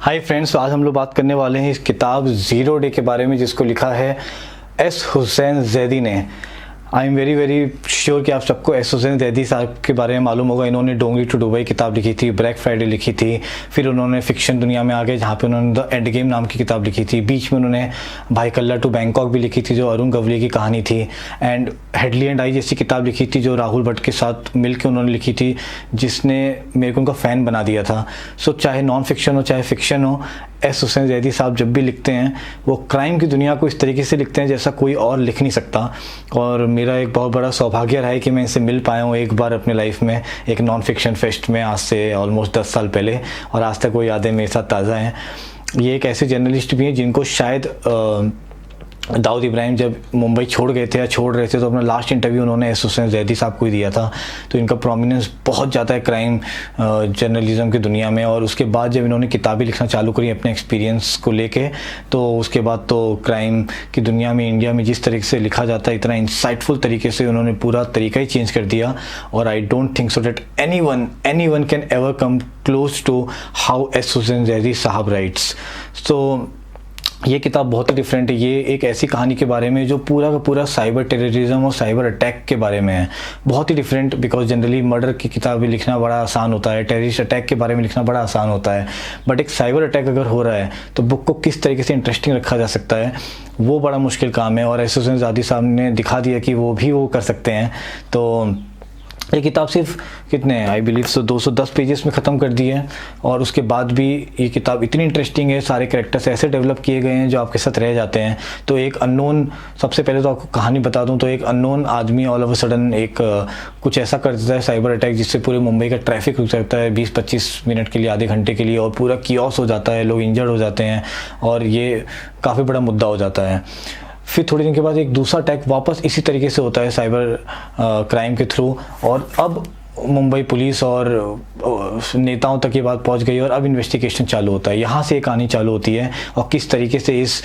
Hi friends, आज हम लोग बात करने वाले हैं इस किताब ज़ीरो डे के बारे में, जिसको लिखा है एस हुसैन जैदी ने। I am very very sure कि आप सबको एस हुसैन जैदी साहब के बारे में मालूम होगा। इन्होंने डोंगरी टू दुबई किताब लिखी थी, ब्लैक फ्राइडे लिखी थी, फिर उन्होंने फिक्शन दुनिया में आ गए जहाँ पे उन्होंने द एंड गेम नाम की किताब लिखी थी। बीच में उन्होंने भाई कल्ला टू बैंकॉक भी लिखी थी, जो अरुण गवली की कहानी थी, एंड हेडली एंड आई जैसी किताब लिखी थी जो राहुल भट्ट के साथ मिलकर उन्होंने लिखी थी, जिसने मेरे को उनका फ़ैन बना दिया था। सो चाहे नॉन फिक्शन हो चाहे फिक्शन हो, एस हुसैन जैदी साहब जब भी लिखते हैं वो क्राइम की दुनिया को इस तरीके से लिखते हैं जैसा कोई और लिख नहीं सकता। और मेरा एक बहुत बड़ा सौभाग्य रहा है कि मैं इनसे मिल पाया हूँ एक बार अपने लाइफ में, एक नॉन फिक्शन फेस्ट में, आज से ऑलमोस्ट 10 साल पहले, और आज तक वो यादें मेरे साथ ताज़ा हैं। ये एक ऐसे जर्नलिस्ट भी हैं जिनको शायद दाऊद इब्राहिम जब मुंबई छोड़ गए थे या छोड़ रहे थे तो अपना लास्ट इंटरव्यू उन्होंने एस हुसैन जैदी साहब को ही दिया था। तो इनका प्रोमिनेंस बहुत ज़्यादा है क्राइम जर्नलिज्म की दुनिया में। और उसके बाद जब इन्होंने किताबें लिखना चालू करी अपने एक्सपीरियंस को लेके, तो उसके बाद तो क्राइम की दुनिया में इंडिया में जिस तरीके से लिखा जाता है, इतना इंसाइटफुल तरीके से उन्होंने पूरा तरीका ही चेंज कर दिया। और I don't think so that anyone can ever come close to how S Hussain Zaidi साहब राइट्स। तो ये किताब बहुत ही डिफरेंट है। ये एक ऐसी कहानी के बारे में जो पूरा का पूरा साइबर टेररिज्म और साइबर अटैक के बारे में है। बहुत ही डिफरेंट, बिकॉज जनरली मर्डर की किताबें लिखना बड़ा आसान होता है, टेररिस्ट अटैक के बारे में लिखना बड़ा आसान होता है, बट एक साइबर अटैक अगर हो रहा है तो बुक को किस तरीके से इंटरेस्टिंग रखा जा सकता है, वो बड़ा मुश्किल काम है। और एस हुसैन जैदी साहब ने दिखा दिया कि वो भी वो कर सकते हैं। तो ये किताब सिर्फ कितने आई बिलीव सो 210 पेजेस में ख़त्म कर दी है। और उसके बाद भी ये किताब इतनी इंटरेस्टिंग है, सारे कैरेक्टर्स ऐसे डेवलप किए गए हैं जो आपके साथ रह जाते हैं। तो एक अननोन, सबसे पहले तो आपको कहानी बता दूं तो एक अननोन आदमी ऑल ऑफ अ सडन एक कुछ ऐसा कर देता है साइबर अटैक, जिससे पूरे मुंबई का ट्रैफिक रुक जाता है 20-25 मिनट के लिए, आधे घंटे के लिए, और पूरा कियोस हो जाता है, लोग इंजर्ड हो जाते हैं और ये काफ़ी बड़ा मुद्दा हो जाता है। फिर थोड़े दिन के बाद एक दूसरा अटैक वापस इसी तरीके से होता है साइबर क्राइम के थ्रू, और अब मुंबई पुलिस और नेताओं तक ये बात पहुंच गई और अब इन्वेस्टिगेशन चालू होता है। यहाँ से एक कहानी चालू होती है और किस तरीके से इस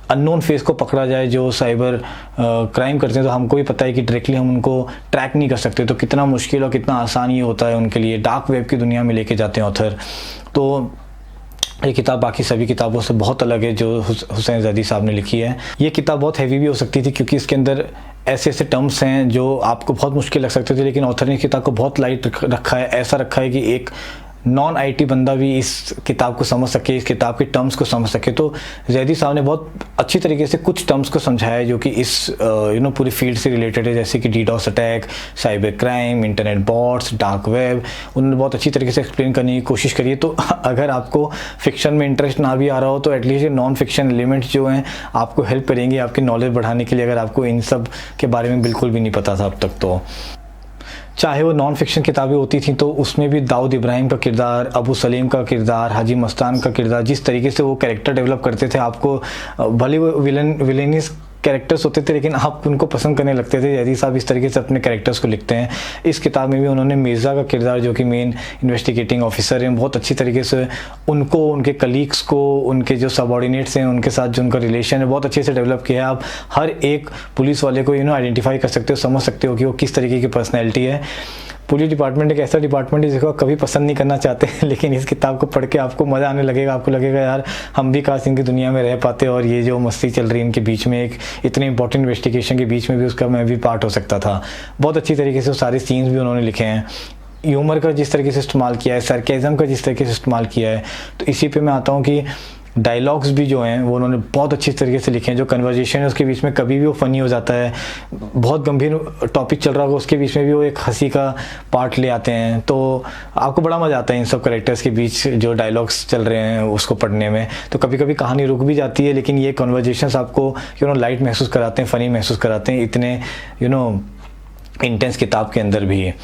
अननोन फेस को पकड़ा जाए जो साइबर क्राइम करते हैं। तो हमको भी पता है कि डायरेक्टली हम उनको ट्रैक नहीं कर सकते, तो कितना मुश्किल और कितना आसान ये होता है उनके लिए। डार्क वेब की दुनिया में लेके जाते हैं ऑथर। तो ये किताब बाकी सभी किताबों से बहुत अलग है जो हुसैन जैदी साहब ने लिखी है। ये किताब बहुत हैवी भी हो सकती थी क्योंकि इसके अंदर ऐसे ऐसे टर्म्स हैं जो आपको बहुत मुश्किल लग सकते थे, लेकिन ऑथर ने किताब को बहुत लाइट रखा है। ऐसा रखा है कि एक नॉन आईटी बंदा भी इस किताब को समझ सके, इस किताब के टर्म्स को समझ सके। तो जैदी साहब ने बहुत अच्छी तरीके से कुछ टर्म्स को समझाया है जो कि इस पूरी फील्ड से रिलेटेड है, जैसे कि DDoS attack, cyber crime, internet bots, dark web. उन्होंने बहुत अच्छी तरीके से एक्सप्लेन करने की कोशिश करी है। तो अगर आपको फिक्शन में इंटरेस्ट ना भी आ रहा हो तो एटलीस्ट नॉन फिक्शन एलिमेंट्स जो हैं आपको हेल्प करेंगे आपकी नॉलेज बढ़ाने के लिए, अगर आपको इन सब के बारे में बिल्कुल भी नहीं पता था अब तक। तो चाहे वो नॉन फिक्शन किताबें होती थी तो उसमें भी दाऊद इब्राहिम का किरदार, अबू सलीम का किरदार, हाजी मस्तान का किरदार, जिस तरीके से वो कैरेक्टर डेवलप करते थे, आपको भले वो विलेनियस कैरेक्टर्स होते थे लेकिन आप उनको पसंद करने लगते थे। जैदी साहब इस तरीके से अपने कैरेक्टर्स को लिखते हैं। इस किताब में भी उन्होंने मिर्ज़ा का किरदार, जो कि मेन इन्वेस्टिगेटिंग ऑफिसर हैं, बहुत अच्छी तरीके से उनको, उनके कलीग्स को, उनके जो सबऑर्डिनेट्स हैं उनके साथ जो उनका रिलेशन है बहुत अच्छे से डेवलप किया है। आप हर एक पुलिस वाले को आइडेंटिफाई कर सकते हो, समझ सकते हो कि वो किस तरीके की पर्सनैलिटी है। पुलिस डिपार्टमेंट एक ऐसा डिपार्टमेंट है जिसको आप कभी पसंद नहीं करना चाहते हैं, लेकिन इस किताब को पढ़ के आपको मज़ा आने लगेगा। आपको लगेगा यार हम भी काश इनकी दुनिया में रह पाते, और ये जो मस्ती चल रही है इनके बीच में, एक इतने इंपॉर्टेंट इन्वेस्टिगेशन के बीच में भी उसका मैं भी पार्ट हो सकता था। बहुत अच्छी तरीके से सारे सीन्स भी उन्होंने लिखे हैं। ह्यूमर का जिस तरीके से इस्तेमाल किया है, सरकेज़म का जिस तरीके से इस्तेमाल किया है, तो इसी पे मैं आता हूँ कि डायलॉग्स भी जो हैं वो उन्होंने बहुत अच्छी तरीके से लिखे हैं। जो कन्वर्जेशन है उसके बीच में कभी भी वो फ़नी हो जाता है, बहुत गंभीर टॉपिक चल रहा होगा उसके बीच में भी वो एक हंसी का पार्ट ले आते हैं। तो आपको बड़ा मज़ा आता है इन सब कैरेक्टर्स के बीच जो डायलॉग्स चल रहे हैं उसको पढ़ने में। तो कभी कभी कहानी रुक भी जाती है, लेकिन ये कन्वर्जेशंस आपको लाइट महसूस कराते हैं, फ़नी महसूस कराते हैं, इतने इंटेंस किताब के अंदर भी है।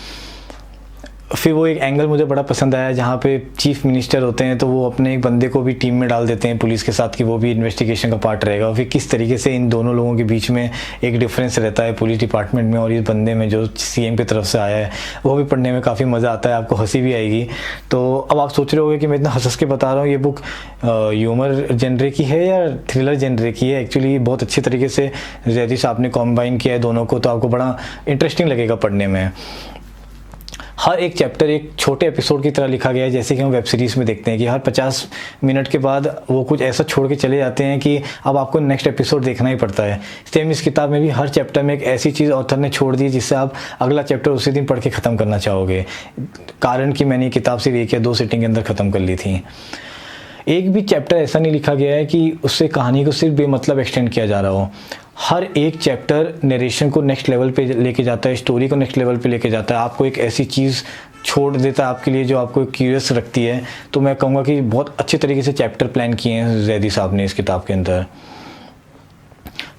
फिर वो एक एंगल मुझे बड़ा पसंद आया जहाँ पे चीफ मिनिस्टर होते हैं तो वो अपने एक बंदे को भी टीम में डाल देते हैं पुलिस के साथ कि वो भी इन्वेस्टिगेशन का पार्ट रहेगा। और फिर किस तरीके से इन दोनों लोगों के बीच में एक डिफरेंस रहता है पुलिस डिपार्टमेंट में और इस बंदे में जो सीएम की तरफ से आया है, वो भी पढ़ने में काफ़ी मज़ा आता है, आपको हंसी भी आएगी। तो अब आप सोच रहे होंगे कि मैं इतना हंस के बता रहा हूँ, ये बुक ह्यूमर जेनरे की है या थ्रिलर जेनरे की है। एक्चुअली बहुत अच्छे तरीके से जैदी साहब ने कॉम्बाइन किया है दोनों को, तो आपको बड़ा इंटरेस्टिंग लगेगा पढ़ने में। हर एक चैप्टर एक छोटे एपिसोड की तरह लिखा गया है, जैसे कि हम वेब सीरीज़ में देखते हैं कि हर 50 मिनट के बाद वो कुछ ऐसा छोड़ के चले जाते हैं कि अब आपको नेक्स्ट एपिसोड देखना ही पड़ता है। सेम इस किताब में भी हर चैप्टर में एक ऐसी चीज़ ऑथर ने छोड़ दी जिससे आप अगला चैप्टर उसी दिन पढ़ के ख़त्म करना चाहोगे। कारण कि मैंने ये किताब सिर्फ 1 या 2 सिटिंग के अंदर ख़त्म कर ली थी। एक भी चैप्टर ऐसा नहीं लिखा गया है कि उससे कहानी को सिर्फ बेमतलब एक्सटेंड किया जा रहा हो। हर एक चैप्टर नरेशन को नेक्स्ट लेवल पे लेके जाता है, स्टोरी को नेक्स्ट लेवल पे लेके जाता है, आपको एक ऐसी चीज़ छोड़ देता है आपके लिए जो आपको क्यूरियस रखती है। तो मैं कहूँगा कि बहुत अच्छे तरीके से चैप्टर प्लान किए हैं जैदी साहब ने इस किताब के अंदर।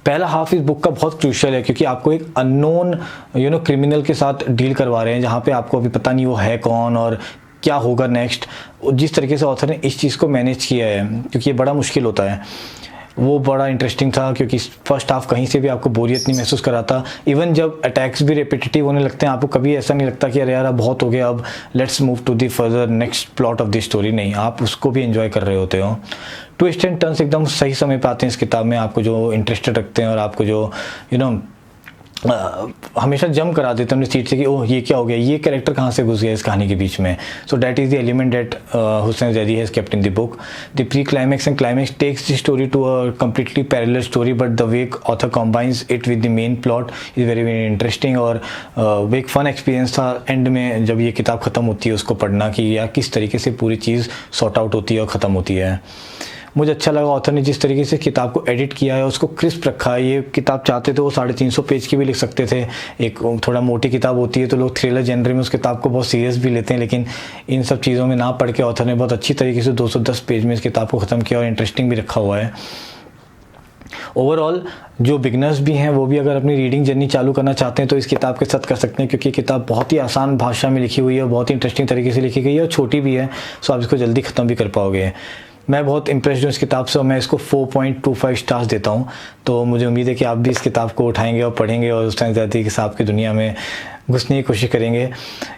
पहला हाफ इस बुक का बहुत क्रूशियल है क्योंकि आपको एक अननोन क्रिमिनल के साथ डील करवा रहे हैं, जहाँ पे आपको अभी पता नहीं वो है कौन और क्या होगा नेक्स्ट। जिस तरीके से ऑथर ने इस चीज़ को मैनेज किया है, क्योंकि ये बड़ा मुश्किल होता है, वो बड़ा इंटरेस्टिंग था। क्योंकि फर्स्ट हाफ कहीं से भी आपको बोरियत नहीं महसूस कराता। इवन जब अटैक्स भी रिपीटेटिव होने लगते हैं, आपको कभी ऐसा नहीं लगता कि अरे यार अब बहुत हो गया, अब let's move to the further next plot of the story. नहीं, आप उसको भी एंजॉय कर रहे होते हो। ट्विस्ट एंड टर्न्स एकदम सही समय पे आते हैं इस किताब में, आपको जो इंटरेस्टेड रखते हैं और आपको जो हमेशा जंप करा देते हैं अपनी सीट से कि ओह ये क्या हो गया, ये कैरेक्टर कहाँ से घुस गया इस कहानी के बीच में। So that is the element that Hussain Zaidi has kept in the book. The pre climax and climax takes the story to a completely parallel story, but the way author combines it with the main plot is very very interesting. और वो एक फ़न experience था and में जब ये किताब ख़त्म होती है उसको पढ़ना, कि यार किस तरीके से पूरी चीज़ सॉर्ट आउट होती है और ख़त्म होती है। मुझे अच्छा लगा ऑथर ने जिस तरीके से किताब को एडिट किया है, उसको क्रिस्प रखा है। ये किताब चाहते थे वो 350 पेज की भी लिख सकते थे। एक थोड़ा मोटी किताब होती है तो लोग थ्रिलर जेनर में उस किताब को बहुत सीरियस भी लेते हैं, लेकिन इन सब चीज़ों में ना पढ़ के ऑथर ने बहुत अच्छी तरीके से 210 पेज में इस किताब को ख़त्म किया और इंटरेस्टिंग भी रखा हुआ है। ओवरऑल जो बिगनर्स भी हैं वो भी अगर अपनी रीडिंग जर्नी चालू करना चाहते हैं तो इस किताब के साथ कर सकते हैं, क्योंकि किताब बहुत ही आसान भाषा में लिखी हुई है, बहुत ही इंटरेस्टिंग तरीके से लिखी गई है और छोटी भी है, सो आप इसको जल्दी ख़त्म भी कर पाओगे। मैं बहुत इंप्रेस्ड हूँ इस किताब से और मैं इसको 4.25 स्टार्स देता हूँ। तो मुझे उम्मीद है कि आप भी इस किताब को उठाएंगे और पढ़ेंगे और हुसैन जैदी के साहब की दुनिया में घुसने की कोशिश करेंगे।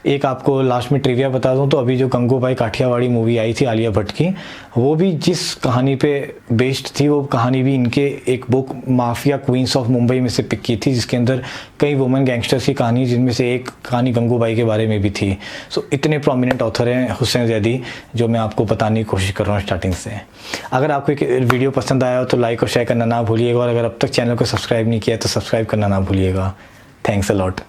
एक आपको लास्ट में ट्रिविया बता दूं तो अभी जो गंगूबाई काठियावाड़ी मूवी आई थी आलिया भट्ट की, वो भी जिस कहानी पे बेस्ड थी वो कहानी भी इनके एक book mafia queens of Mumbai में से पिक की थी, जिसके अंदर कई वुमेन गैंगस्टर्स की कहानी, जिनमें से एक कहानी गंगूबाई के बारे में भी थी। सो इतने प्रोमिनेंट ऑथर हैं हुसैन जैदी जो मैं आपको बताने की कोशिश कर रहा हूँ स्टार्टिंग से। अगर आपको एक वीडियो पसंद आया हो तो लाइक और शेयर करना ना भूलिएगा, और अगर अब तक चैनल को सब्सक्राइब नहीं किया तो सब्सक्राइब करना ना भूलिएगा। Thanks a lot.